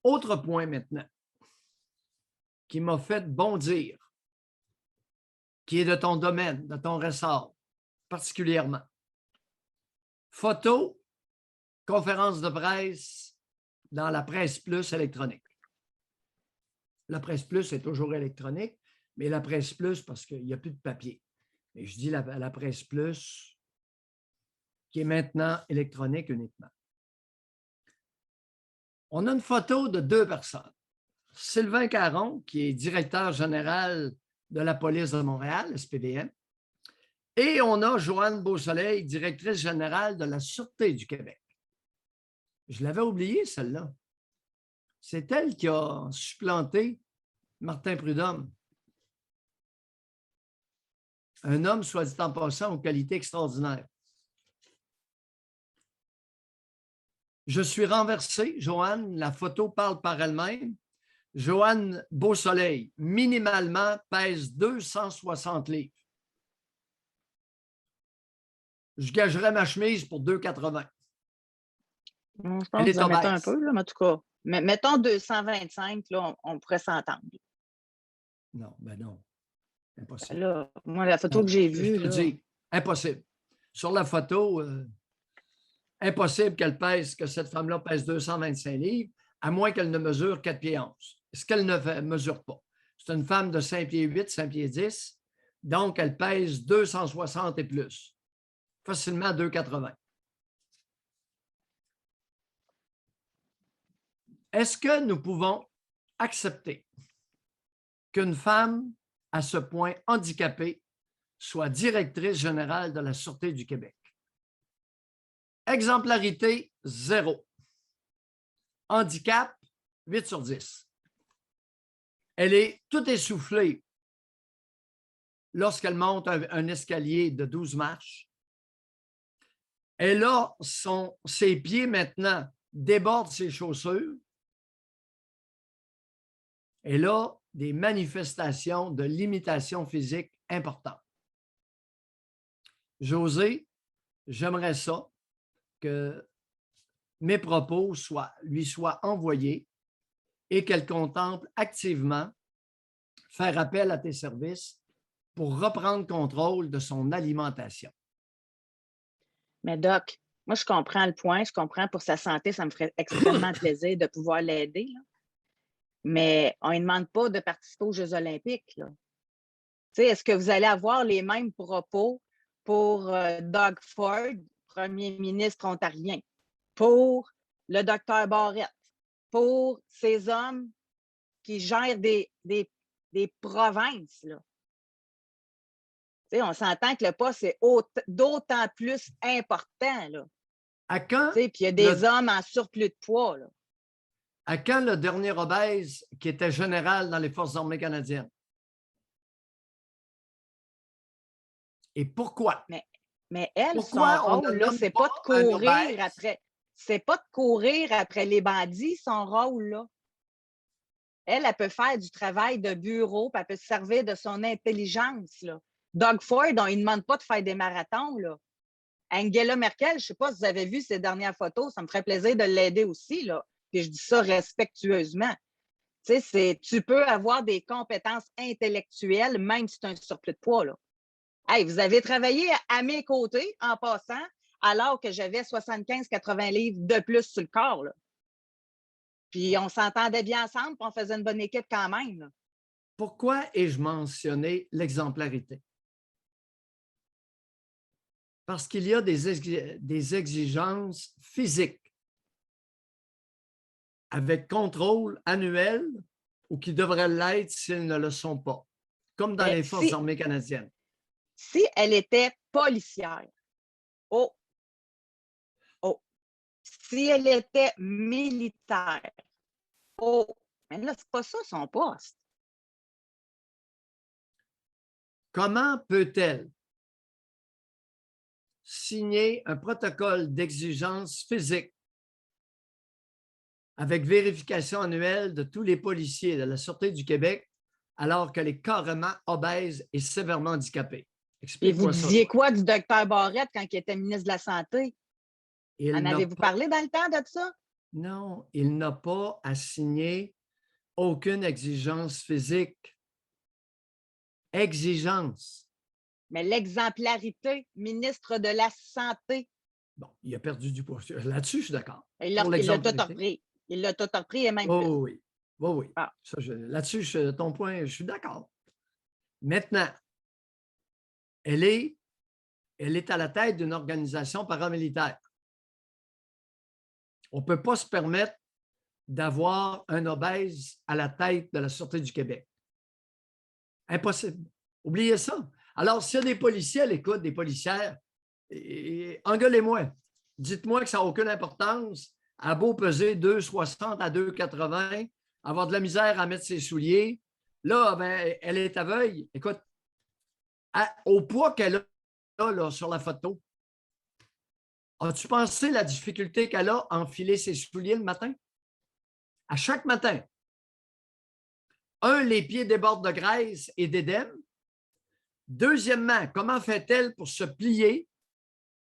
Autre point maintenant qui m'a fait bondir, qui est de ton domaine, de ton ressort particulièrement. Photo, conférence de presse dans la Presse Plus électronique. La Presse Plus est toujours électronique, mais la Presse Plus, parce qu'il n'y a plus de papier. Mais je dis la Presse Plus, qui est maintenant électronique uniquement. On a une photo de deux personnes. Sylvain Caron, qui est directeur général de la police de Montréal, SPVM, et on a Joanne Beausoleil, directrice générale de la Sûreté du Québec. Je l'avais oublié, celle-là. C'est elle qui a supplanté Martin Prudhomme. Un homme, soit dit en passant, aux qualités extraordinaires. Je suis renversé, Joanne, la photo parle par elle-même. Joanne Beausoleil, minimalement, pèse 260 livres. Je gagerais ma chemise pour 2,80. Je pense que vous en mettez un peu, là, mais en tout cas. Mais mettons 225, là, on pourrait s'entendre. Non, ben non. Impossible. Là, moi, la photo que j'ai vue. Je te dis, impossible. Sur la photo, impossible que cette femme-là pèse 225 livres, à moins qu'elle ne mesure 4 pieds 11. Ce qu'elle ne mesure pas. C'est une femme de 5 pieds 8, 5 pieds 10, donc elle pèse 260 et plus. Facilement 2,80. Est-ce que nous pouvons accepter qu'une femme à ce point handicapée soit directrice générale de la Sûreté du Québec? Exemplarité, 0. Handicap, 8 sur 10. Elle est toute essoufflée lorsqu'elle monte un escalier de 12 marches. Elle a ses pieds maintenant débordent ses chaussures. Elle a des manifestations de limitation physique importantes. José, j'aimerais ça que mes propos lui soient envoyés et qu'elle contemple activement faire appel à tes services pour reprendre contrôle de son alimentation. Mais Doc, moi, je comprends le point, je comprends pour sa santé, ça me ferait extrêmement plaisir de pouvoir l'aider. Mais on ne demande pas de participer aux Jeux olympiques. Est-ce que vous allez avoir les mêmes propos pour Doug Ford, premier ministre ontarien, pour le docteur Barrette, pour ces hommes qui gèrent des provinces? Là? On s'entend que le poste est d'autant plus important. Là. À quand? Puis il y a des hommes en surplus de poids. Là. À quand le dernier obèse qui était général dans les Forces armées canadiennes? Et pourquoi? Mais elle, pourquoi son rôle, là, c'est pas de courir après. C'est pas de courir après les bandits, son rôle, là. Elle peut faire du travail de bureau, puis elle peut se servir de son intelligence, là. Doug Ford, on ne demande pas de faire des marathons, là. Angela Merkel, je ne sais pas si vous avez vu ses dernières photos, ça me ferait plaisir de l'aider aussi, là. Puis je dis ça respectueusement. Tu peux avoir des compétences intellectuelles, même si tu as un surplus de poids, là. Hey, vous avez travaillé à mes côtés, en passant, alors que j'avais 75-80 livres de plus sur le corps, là. Puis on s'entendait bien ensemble, puis on faisait une bonne équipe quand même, là. Pourquoi ai-je mentionné l'exemplarité? Parce qu'il y a des exigences physiques avec contrôle annuel ou qui devraient l'être s'ils ne le sont pas, comme dans les Forces armées canadiennes. Si elle était policière, si elle était militaire, mais là, c'est pas ça son poste. Comment peut-elle signer un protocole d'exigence physique avec vérification annuelle de tous les policiers de la Sûreté du Québec alors qu'elle est carrément obèse et sévèrement handicapée? Et vous disiez quoi du docteur Barrette quand il était ministre de la Santé? En avez-vous parlé dans le temps de ça? Non, il n'a pas à signer aucune exigence physique. Exigence. Mais l'exemplarité, ministre de la Santé, Bon, il a perdu du poids. Là-dessus, je suis d'accord. il Pour l'a tout l'exemplarité. repris. Il l'a tout repris et même Oh, plus. oui, oui, oui. Ah. Là-dessus, ton point, je suis d'accord. Maintenant, elle est à la tête d'une organisation paramilitaire. On ne peut pas se permettre d'avoir un obèse à la tête de la Sûreté du Québec. Impossible. Oubliez ça. Alors, s'il y a des policiers à l'écoute, des policières, engueulez-moi. Dites-moi que ça n'a aucune importance. À beau peser 2,60 à 2,80, avoir de la misère à mettre ses souliers. Là, ben, elle est aveugle. Écoute, au poids qu'elle a là, sur la photo, as-tu pensé la difficulté qu'elle a à enfiler ses souliers le matin? À chaque matin. Un, les pieds débordent de graisse et d'édème. Deuxièmement, comment fait-elle pour se plier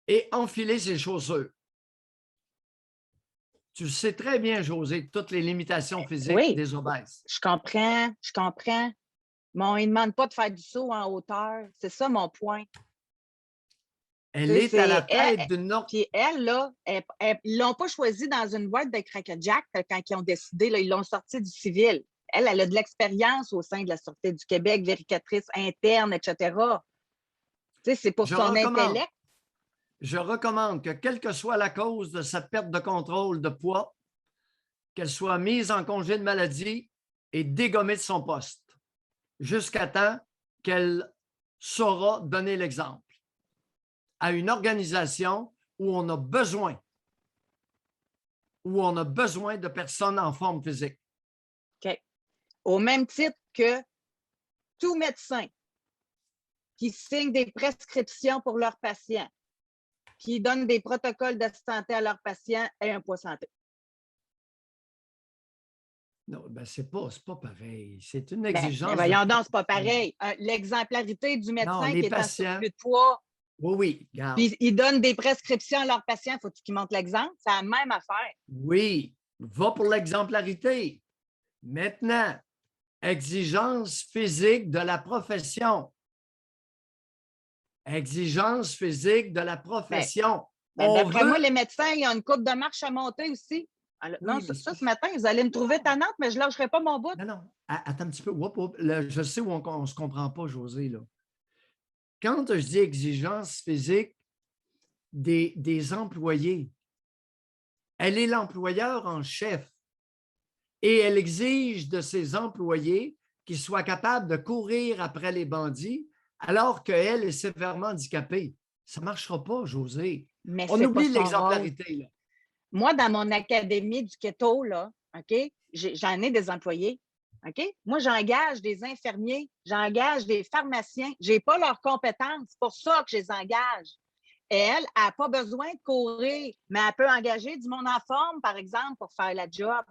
et enfiler ses chaussures? Tu sais très bien, José, toutes les limitations physiques Oui, des obèses. je comprends. Mais on ne demande pas de faire du saut en hauteur. C'est ça mon point. Elle est à la tête d'une autre. Puis elle, là, ils ne l'ont pas choisie dans une boîte de crack-jack quand ils ont décidé. Là, ils l'ont sortie du civil. Elle a de l'expérience au sein de la Sûreté du Québec, vérificatrice interne, etc. Tu sais, c'est pour son intellect. Je recommande que, quelle que soit la cause de sa perte de contrôle de poids, qu'elle soit mise en congé de maladie et dégommée de son poste jusqu'à temps qu'elle saura donner l'exemple à une organisation où on a besoin de personnes en forme physique. OK. Au même titre que tout médecin qui signe des prescriptions pour leurs patients, qui donne des protocoles de santé à leurs patients ait un poids santé. Non, ben c'est pas pareil. C'est une exigence. Mais voyons donc, c'est pas pareil. L'exemplarité du médecin qui est en surplus de poids. Oui, regarde. Puis il donne des prescriptions à leurs patients, faut qu'il montre l'exemple. C'est la même affaire. Oui, va pour l'exemplarité. Maintenant, exigence physique de la profession. Exigence physique de la profession. D'après moi, les médecins, ils ont une courbe de marche à monter aussi. Alors, oui, non, ça, ce matin, vous allez me trouver tannante, mais je ne lâcherai pas mon bout. Non. Attends un petit peu. Je sais où on ne se comprend pas, José. Là. Quand je dis exigence physique des employés, elle est l'employeur en chef et elle exige de ses employés qu'ils soient capables de courir après les bandits alors qu'elle est sévèrement handicapée. Ça ne marchera pas, José. Mais on oublie l'exemplarité. Là. Moi, dans mon académie du keto, là, OK, j'en ai des employés. OK? Moi, j'engage des infirmiers, j'engage des pharmaciens. Je n'ai pas leurs compétences. C'est pour ça que je les engage. Elle n'a pas besoin de courir, mais elle peut engager du monde en forme, par exemple, pour faire la job.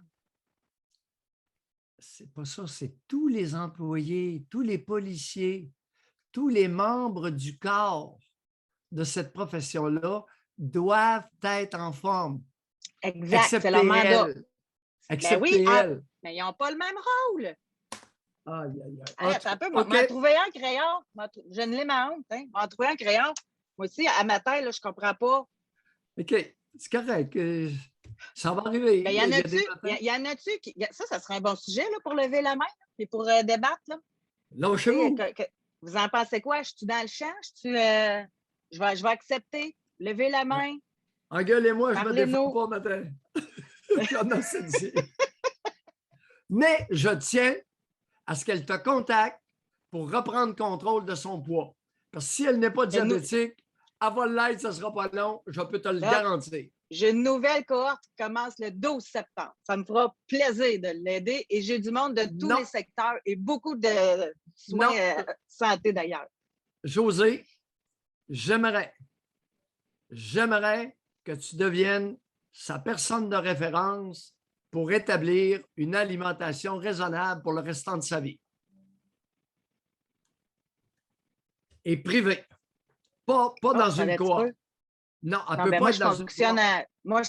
C'est pas ça, c'est tous les employés, tous les policiers, tous les membres du corps de cette profession-là doivent être en forme. Exact, c'est leur mandat. Excepté elle. Mais ils n'ont pas le même rôle. Aïe. M'en trouver un crayon. Je ne l'ai ma honte. Hein? M'en trouver un crayon. Moi aussi, à matin, là, je ne comprends pas. OK, c'est correct. Ça va arriver. Mais il y en a-tu qui. Ça serait un bon sujet là, pour lever la main et pour débattre. Là. Lâchez-vous. Vous en pensez quoi? Je suis dans le champ? Je vais accepter. Lever la main. Engueulez-moi, je ne me défends pas matin. Comme c'est dit. Mais je tiens à ce qu'elle te contacte pour reprendre contrôle de son poids. Parce que si elle n'est pas diabétique, elle va l'être, ça ne sera pas long, je peux te le garantir. J'ai une nouvelle cohorte qui commence le 12 septembre. Ça me fera plaisir de l'aider et j'ai du monde de tous les secteurs et beaucoup de soins santé d'ailleurs. José, j'aimerais que tu deviennes sa personne de référence pour établir une alimentation raisonnable pour le restant de sa vie. Et privée. Pas dans une cohorte. Non, elle ne Non, peut ben pas moi, être je dans une fonctionne boîte. moi,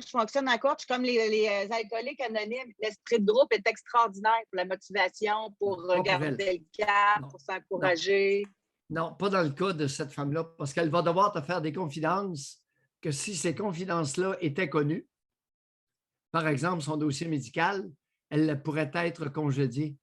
je fonctionne en coach. Je suis comme les alcooliques anonymes. L'esprit de groupe est extraordinaire pour la motivation, pour Pas pour elle. garder le cap, Non, pour non, s'encourager. non, pas dans le cas de cette femme-là, parce qu'elle va devoir te faire des confidences que si ces confidences-là étaient connues, par exemple son dossier médical, elle pourrait être congédiée.